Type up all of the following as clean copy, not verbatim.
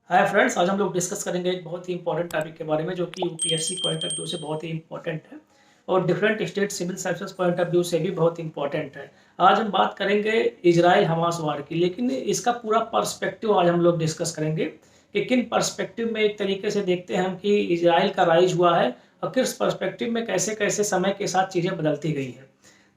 Hi friends, आज हम लोग डिस्कस करेंगे एक बहुत ही इंपॉर्टेंट टॉपिक के बारे में जो कि यूपीएससी पॉइंट ऑफ व्यू से बहुत ही इंपॉर्टेंट है और different state civil services point of view से भी बहुत इंपॉर्टेंट है। आज हम बात करेंगे इजराइल हमास वार की, लेकिन इसका पूरा पर्सपेक्टिव आज हम लोग डिस्कस करेंगे कि किन पर्सपेक्टिव में एक तरीके से देखते हैं हम कि इजराइल का राइज हुआ है और किस पर्सपेक्टिव में कैसे कैसे समय के साथ चीज़ें बदलती गई हैं।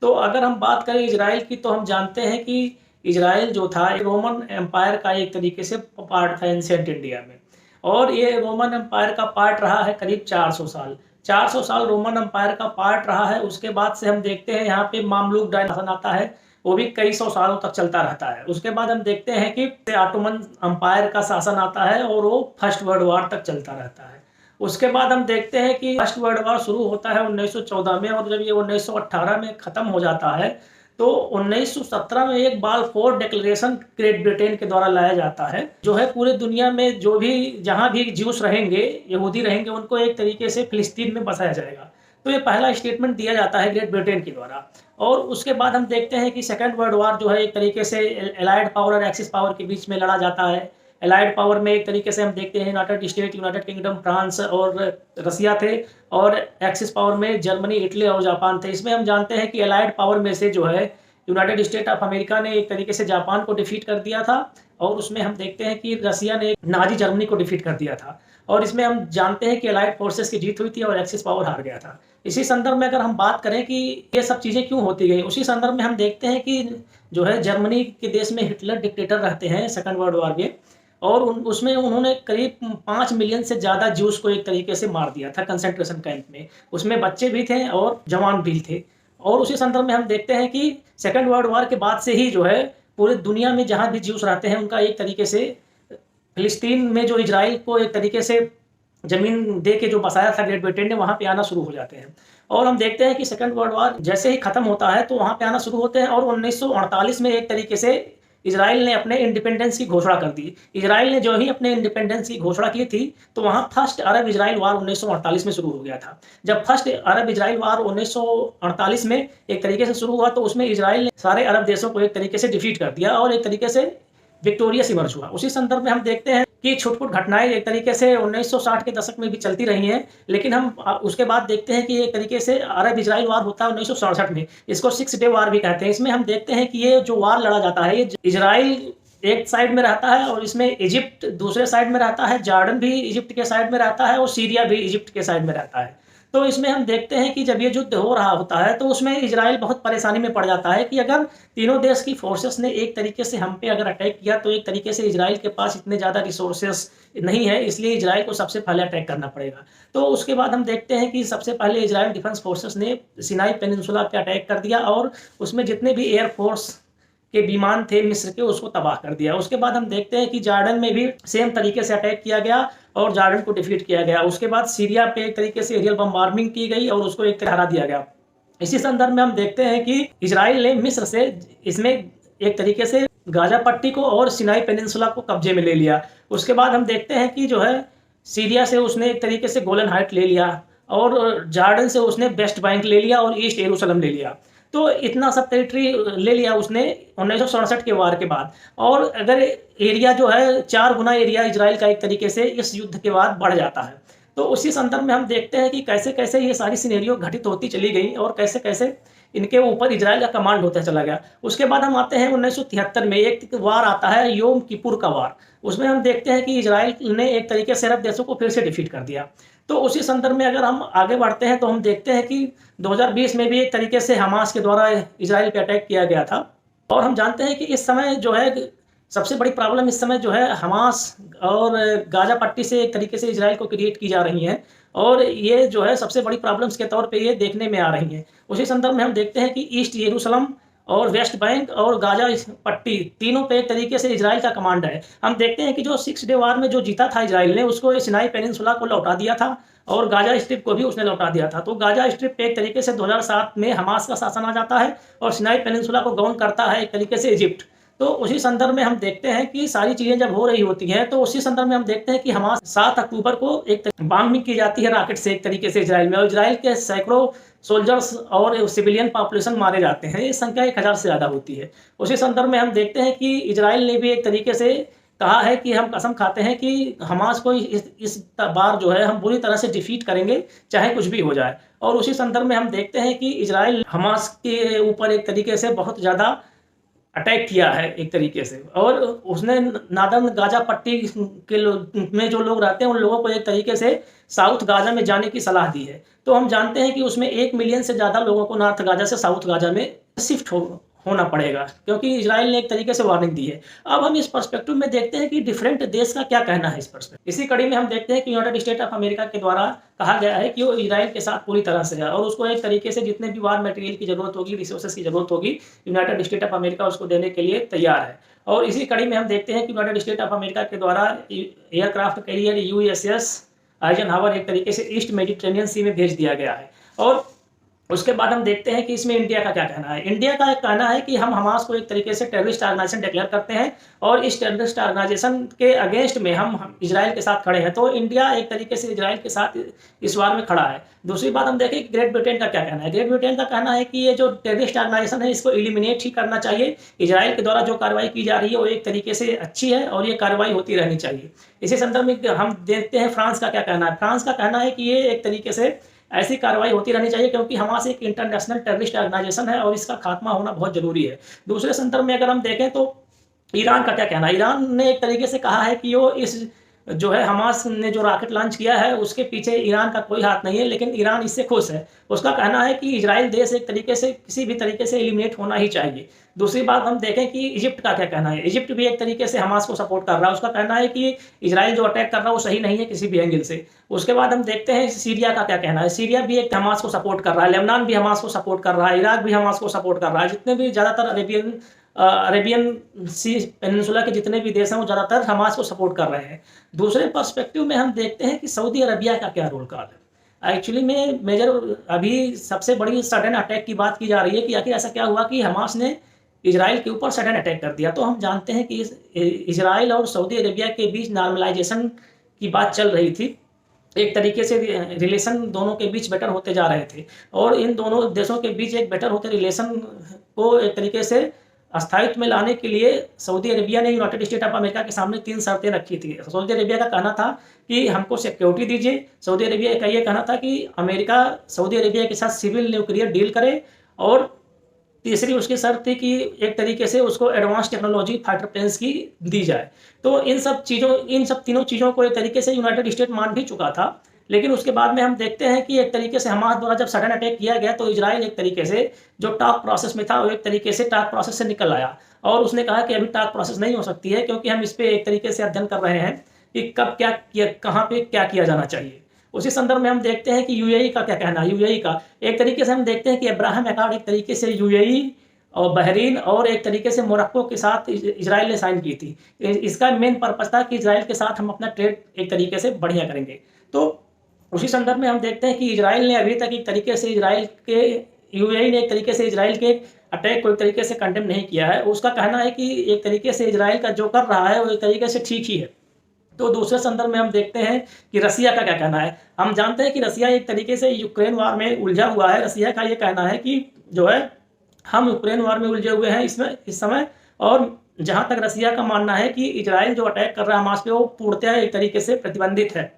तो अगर हम बात करें इजराइल की, तो हम जानते हैं कि इजराइल जो था रोमन एम्पायर का एक तरीके से पार्ट था एंशिएंट इंडिया में। और ये रोमन एम्पायर का पार्ट रहा है करीब 400 साल। 400 साल रोमन एम्पायर का पार्ट रहा है। उसके बाद से हम देखते हैं यहाँ पे मामलुक डायनासन आता है, वो भी कई सौ सालों तक चलता रहता है। उसके बाद हम देखते हैं कि ऑटोमन एम्पायर का शासन आता है और वो फर्स्ट वर्ल्ड वॉर तक चलता रहता है। उसके बाद हम देखते हैं कि फर्स्ट वर्ल्ड वॉर शुरू होता है 1914 में, और जब ये 1918 में ख़त्म हो जाता है तो 1917 में एक बालफोर डिक्लेरेशन ग्रेट ब्रिटेन के द्वारा लाया जाता है, जो है पूरे दुनिया में जो भी जहां भी ज्यूस रहेंगे, यहूदी रहेंगे, उनको एक तरीके से फिलिस्तीन में बसाया जाएगा। तो ये पहला स्टेटमेंट दिया जाता है ग्रेट ब्रिटेन के द्वारा। और उसके बाद हम देखते हैं कि सेकेंड वर्ल्ड वॉर जो है एक तरीके से एलाइड पावर और एक्सिस पावर के बीच में लड़ा जाता है। एलाइड पावर में एक तरीके से हम देखते हैं United state, United kingdom, France और रसिया थे, और एक्सिस पावर में जर्मनी, इटली और जापान थे। इसमें हम जानते हैं कि एलाइड पावर में से जो है यूनाइटेड स्टेट ऑफ अमेरिका ने एक तरीके से जापान को डिफीट कर दिया था, और उसमें हम देखते हैं कि रसिया ने नाजी जर्मनी को डिफीट कर दिया था। और इसमें हम जानते हैं कि एलाइड फोर्सेस की जीत हुई थी और एक्सिस पावर हार गया था। इसी संदर्भ में अगर हम बात करें कि ये सब चीज़ें क्यों होती गई, उसी संदर्भ में हम देखते हैं कि जो है जर्मनी के देश में हिटलर डिक्टेटर रहते हैं सेकंड वर्ल्ड वॉर में, और उसमें उन्होंने करीब 5 मिलियन से ज़्यादा ज्यूस को एक तरीके से मार दिया था कंसंट्रेशन कैंप में। उसमें बच्चे भी थे और जवान भी थे। और उसी संदर्भ में हम देखते हैं कि सेकेंड वर्ल्ड वॉर के बाद से ही जो है पूरे दुनिया में जहाँ भी ज्यूस रहते हैं उनका एक तरीके से फिलिस्तीन में जो इजराइल को एक तरीके से जमीन दे के जो बसाया था ग्रेट ब्रिटेन ने, वहाँ पे आना शुरू हो जाते हैं। और हम देखते हैं कि सेकेंड वर्ल्ड वॉर जैसे ही खत्म होता है तो वहाँ पे आना शुरू होते हैं, और 1948 में एक तरीके से इजराइल ने अपने इंडिपेंडेंस की घोषणा कर दी। इजराइल ने जो ही अपने इंडिपेंडेंस की घोषणा की थी तो वहाँ फर्स्ट अरब इजराइल वार 1948 में शुरू हो गया था। जब फर्स्ट अरब इजराइल वार 1948 में एक तरीके से शुरू हुआ तो उसमें इजराइल ने सारे अरब देशों को एक तरीके से डिफीट कर दिया और एक तरीके से विक्टोरियस इमर्ज हुआ। उसी संदर्भ में हम देखते हैं कि छुट-पुट घटनाएं एक तरीके से 1960 के दशक में भी चलती रही हैं, लेकिन हम उसके बाद देखते हैं कि एक तरीके से अरब इजराइल वार होता है 1967 में। इसको 6 डे वार भी कहते हैं। इसमें हम देखते हैं कि ये जो वार लड़ा जाता है, ये इजराइल एक साइड में रहता है और इसमें इजिप्ट दूसरे साइड में रहता है, जॉर्डन भी इजिप्ट के साइड में रहता है और सीरिया भी इजिप्ट के साइड में रहता है। तो इसमें हम देखते हैं कि जब ये युद्ध हो रहा होता है तो उसमें इजराइल बहुत परेशानी में पड़ जाता है कि अगर तीनों देश की फोर्सेस ने एक तरीके से हम पे अगर अटैक किया तो एक तरीके से इजराइल के पास इतने ज़्यादा रिसोर्सेस नहीं है, इसलिए इजराइल को सबसे पहले अटैक करना पड़ेगा। तो उसके बाद हम देखते हैं कि सबसे पहले इजराइल डिफेंस फोर्सेस ने सिनाई पेनिनसुला पे अटैक कर दिया और उसमें जितने भी एयरफोर्स के विमान थे मिस्र के, उसको तबाह कर दिया। उसके बाद हम देखते हैं कि जॉर्डन में भी सेम तरीके से अटैक किया गया और जॉर्डन को डिफीट किया गया। उसके बाद सीरिया पे एक तरीके से एरियल बम्बार्डिंग की गई और उसको एक तरह हरा दिया गया। इसी संदर्भ में हम देखते हैं कि इजराइल ने मिस्र से इसमें एक तरीके से गाजा पट्टी को और सिनाई पेनिनसुला को कब्जे में ले लिया। उसके बाद हम देखते हैं कि जो है सीरिया से उसने एक तरीके से गोलन हाइट ले लिया और जॉर्डन से उसने वेस्ट बैंक ले लिया और ईस्ट यरूशलेम ले लिया। तो इतना सब टेरिटरी ले लिया उसने 1967 के वार के बाद। और अगर एरिया जो है 4 गुना एरिया इजराइल का एक तरीके से इस युद्ध के बाद बढ़ जाता है। तो उसी संदर्भ में हम देखते हैं कि कैसे कैसे ये सारी सिनेरियो घटित होती चली गई और कैसे कैसे इनके ऊपर इजराइल का कमांड होता चला गया। उसके बाद हम आते हैं 1973 में एक वार आता है योम किपुर का वार। उसमें हम देखते हैं कि इजराइल ने एक तरीके से अरब देशों को फिर से डिफीट कर दिया। तो उसी संदर्भ में अगर हम आगे बढ़ते हैं तो हम देखते हैं कि 2020 में भी एक तरीके से हमास के द्वारा इजराइल पे अटैक किया गया था। और हम जानते हैं कि इस समय जो है सबसे बड़ी प्रॉब्लम इस समय जो है हमास और गाजा पट्टी से एक तरीके से इजराइल को क्रिएट की जा रही है, और ये जो है सबसे बड़ी प्रॉब्लम्स के तौर पे ये देखने में आ रही हैं। उसी संदर्भ में हम देखते हैं कि ईस्ट यरूशलेम और वेस्ट बैंक और गाजा पट्टी तीनों पे एक तरीके से इजराइल का कमांड है। हम देखते हैं कि जो 6 डे वार में जो जीता था इजराइल ने, उसको सिनाई पेनिनसुला को लौटा दिया था और गाजा स्ट्रिप को भी उसने लौटा दिया था। तो गाजा स्ट्रिप पे एक तरीके से 2007 में हमास का शासन आ जाता है और सिनाई पेनिनसुला को गवर्न करता है एक तरीके से इजिप्ट। तो उसी संदर्भ में हम देखते हैं कि सारी चीज़ें जब हो रही होती हैं तो उसी संदर्भ में हम देखते हैं कि हमास 7 अक्टूबर को एक बॉम्बिंग की जाती है रॉकेट से एक तरीके से इजराइल में, और इजराइल के सैकड़ों सोल्जर्स और सिविलियन पॉपुलेशन मारे जाते हैं। ये संख्या 1000 से ज़्यादा होती है। उसी संदर्भ में हम देखते हैं कि इजराइल ने भी एक तरीके से कहा है कि हम कसम खाते हैं कि हमास को इस बार जो है हम बुरी तरह से डिफीट करेंगे, चाहे कुछ भी हो जाए। और उसी संदर्भ में हम देखते हैं कि इजराइल हमास के ऊपर एक तरीके से बहुत ज़्यादा अटैक किया है एक तरीके से, और उसने नादर्न गाजा पट्टी के में जो लोग रहते हैं उन लोगों को एक तरीके से साउथ गाजा में जाने की सलाह दी है। तो हम जानते हैं कि उसमें 1 मिलियन से ज़्यादा लोगों को नॉर्थ गाजा से साउथ गाजा में शिफ्ट होना पड़ेगा, क्योंकि इजराइल ने एक तरीके से वार्निंग दी है। अब हम इस पर्सपेक्टिव में देखते हैं कि डिफरेंट देश का क्या कहना है इस पर्सपेक्टिव। इसी कड़ी में हम देखते हैं कि यूनाइटेड स्टेट ऑफ अमेरिका के द्वारा कहा गया है कि वो इजराइल के साथ पूरी तरह से है, और उसको एक तरीके से जितने भी वार मटेरियल की जरूरत होगी, रिसोर्सेज की जरूरत होगी, यूनाइटेड स्टेट ऑफ अमेरिका उसको देने के लिए तैयार है। और इसी कड़ी में हम देखते हैं कि यूनाइटेड स्टेट ऑफ अमेरिका के द्वारा एयरक्राफ्ट कैरियर यूएसएस आइजनहावर एक तरीके से ईस्ट मेडिटेरेनियन सी में भेज दिया गया है। और उसके बाद हम देखते हैं कि इसमें इंडिया का क्या कहना है। इंडिया का एक कहना है कि हम हमास को एक तरीके से टेररिस्ट ऑर्गेनाइजेशन डिक्लेयर करते हैं, और इस टेररिस्ट ऑर्गेनाइजेशन के अगेंस्ट में हम इजराइल के साथ खड़े हैं। तो इंडिया एक तरीके से इजराइल के साथ इस वार में खड़ा है। दूसरी बात हम देखें कि ग्रेट ब्रिटेन का क्या कहना है। ग्रेट ब्रिटेन का कहना है कि ये जो टेररिस्ट ऑर्गेनाइजेशन है इसको एलिमिनेट ही करना चाहिए। इजराइल के द्वारा जो कार्रवाई की जा रही है वो एक तरीके से अच्छी है, और ये कार्रवाई होती रहनी चाहिए। इसी संदर्भ में हम देखते हैं फ्रांस का क्या कहना है। फ्रांस का कहना है कि ये एक तरीके से ऐसी कार्रवाई होती रहनी चाहिए, क्योंकि हमास एक इंटरनेशनल टेररिस्ट ऑर्गेनाइजेशन है और इसका खात्मा होना बहुत जरूरी है। दूसरे संदर्भ में अगर हम देखें तो ईरान का क्या कहना है। ईरान ने एक तरीके से कहा है कि वो इस जो है हमास ने जो रॉकेट लॉन्च किया है उसके पीछे ईरान का कोई हाथ नहीं है, लेकिन ईरान इससे खुश है। उसका कहना है कि इजराइल देश एक तरीके से किसी भी तरीके से एलिमिनेट होना ही चाहिए। दूसरी बात हम देखें कि इजिप्ट का क्या कहना है। इजिप्ट भी एक तरीके से हमास को सपोर्ट कर रहा है। उसका कहना है कि इजराइल जो अटैक कर रहा है वो सही नहीं है किसी भी एंगल से। उसके बाद हम देखते हैं सीरिया का क्या कहना है। सीरिया भी एक हमास को सपोर्ट कर रहा है, लेबनान भी हमास को सपोर्ट कर रहा है, इराक भी हमास को सपोर्ट कर रहा है। जितने भी ज़्यादातर अरेबियन सी पेनिनसुला के जितने भी देश हैं वो ज़्यादातर हमास को सपोर्ट कर रहे हैं। दूसरे पर्सपेक्टिव में हम देखते हैं कि सऊदी अरबिया का क्या रोल कॉल है। एक्चुअली में मेजर अभी सबसे बड़ी सडन अटैक की बात की जा रही है कि आखिर ऐसा क्या हुआ कि हमास ने इजराइल के ऊपर सडन अटैक कर दिया। तो हम जानते हैं कि इजराइल और सऊदी अरेबिया के बीच नॉर्मलाइजेशन की बात चल रही थी। एक तरीके से रिलेशन दोनों के बीच बेटर होते जा रहे थे, और इन दोनों देशों के बीच एक बेटर होते रिलेशन को एक तरीके से स्थायित्व में लाने के लिए सऊदी अरेबिया ने यूनाइटेड स्टेट ऑफ अमेरिका के सामने 3 शर्तें रखी थी। सऊदी अरेबिया का कहना था कि हमको सिक्योरिटी दीजिए। सऊदी अरेबिया का ये कहना था कि अमेरिका सऊदी अरेबिया के साथ सिविल न्यूक्लियर डील करे, और तीसरी उसकी शर्त थी कि एक तरीके से उसको एडवांस टेक्नोलॉजी फाइटर प्लेन्स की दी जाए। तो इन सब तीनों चीज़ों को एक तरीके से यूनाइटेड स्टेट मान भी चुका था। लेकिन उसके बाद में हम देखते हैं कि एक तरीके से हमास द्वारा जब सडन अटैक किया गया तो इजराइल एक तरीके से जो टॉक प्रोसेस में था वो एक तरीके से टॉक प्रोसेस से निकल आया, और उसने कहा कि अभी टॉक प्रोसेस नहीं हो सकती है, क्योंकि हम इस पर एक तरीके से अध्ययन कर रहे हैं कि कब क्या किया, कहाँ पे क्या किया जाना चाहिए। उसी संदर्भ में हम देखते हैं कि यूएई का क्या कहना है। यूएई का एक तरीके से हम देखते हैं कि अब्राहम अकॉर्ड एक तरीके से यूएई और बहरीन और एक तरीके से मोरक्को के साथ इजराइल ने साइन की थी। इसका मेन पर्पस था कि इजराइल के साथ हम अपना ट्रेड एक तरीके से बढ़िया करेंगे। तो उसी संदर्भ में हम देखते हैं कि इजराइल ने अभी तक एक तरीके से यूएई ने एक तरीके से इजराइल के अटैक को एक तरीके से कंडेम नहीं किया है। उसका कहना है कि एक तरीके से इजराइल का जो कर रहा है वो एक तरीके से ठीक ही है। तो दूसरे संदर्भ में हम देखते हैं कि रसिया का क्या कहना है। हम जानते हैं कि रसिया एक तरीके से यूक्रेन वार में उलझा हुआ है। रसिया का ये कहना है कि जो है हम यूक्रेन वार में उलझे हुए हैं इस समय, और जहाँ तक रसिया का मानना है कि इजराइल जो अटैक कर रहा है हमास पे वो पूर्णतः एक तरीके से प्रतिबंधित है।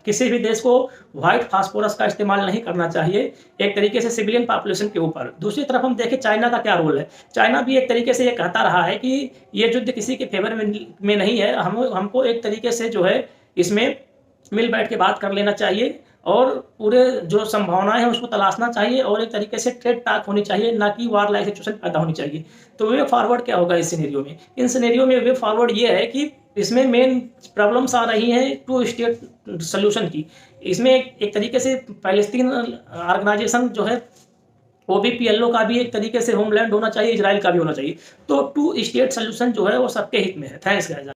किसी भी देश को व्हाइट फास्फोरस का इस्तेमाल नहीं करना चाहिए एक तरीके से सिविलियन पॉपुलेशन के ऊपर। दूसरी तरफ हम देखें चाइना का क्या रोल है। चाइना भी एक तरीके से ये कहता रहा है कि ये युद्ध किसी के फेवर में नहीं है, हमको एक तरीके से जो है इसमें मिल बैठ के बात कर लेना चाहिए, और पूरे जो संभावनाएं हैं उसको तलाशना चाहिए, और एक तरीके से ट्रेड टॉक होनी चाहिए, ना कि वार लाइक सिचुएशन पैदा होनी चाहिए। तो वे फॉरवर्ड क्या होगा इस सिनेरियो में। इन सिनेरियो में वे फॉरवर्ड ये है कि इसमें मेन प्रॉब्लम्स आ रही हैं 2 स्टेट सोल्यूशन की। इसमें एक तरीके से पैलेस्तीन ऑर्गेनाइजेशन जो है OPPLO का भी एक तरीके से होमलैंड होना चाहिए, इजराइल का भी होना चाहिए। तो 2 स्टेट सोल्यूशन जो है वो सबके हित में है। Thanks guys.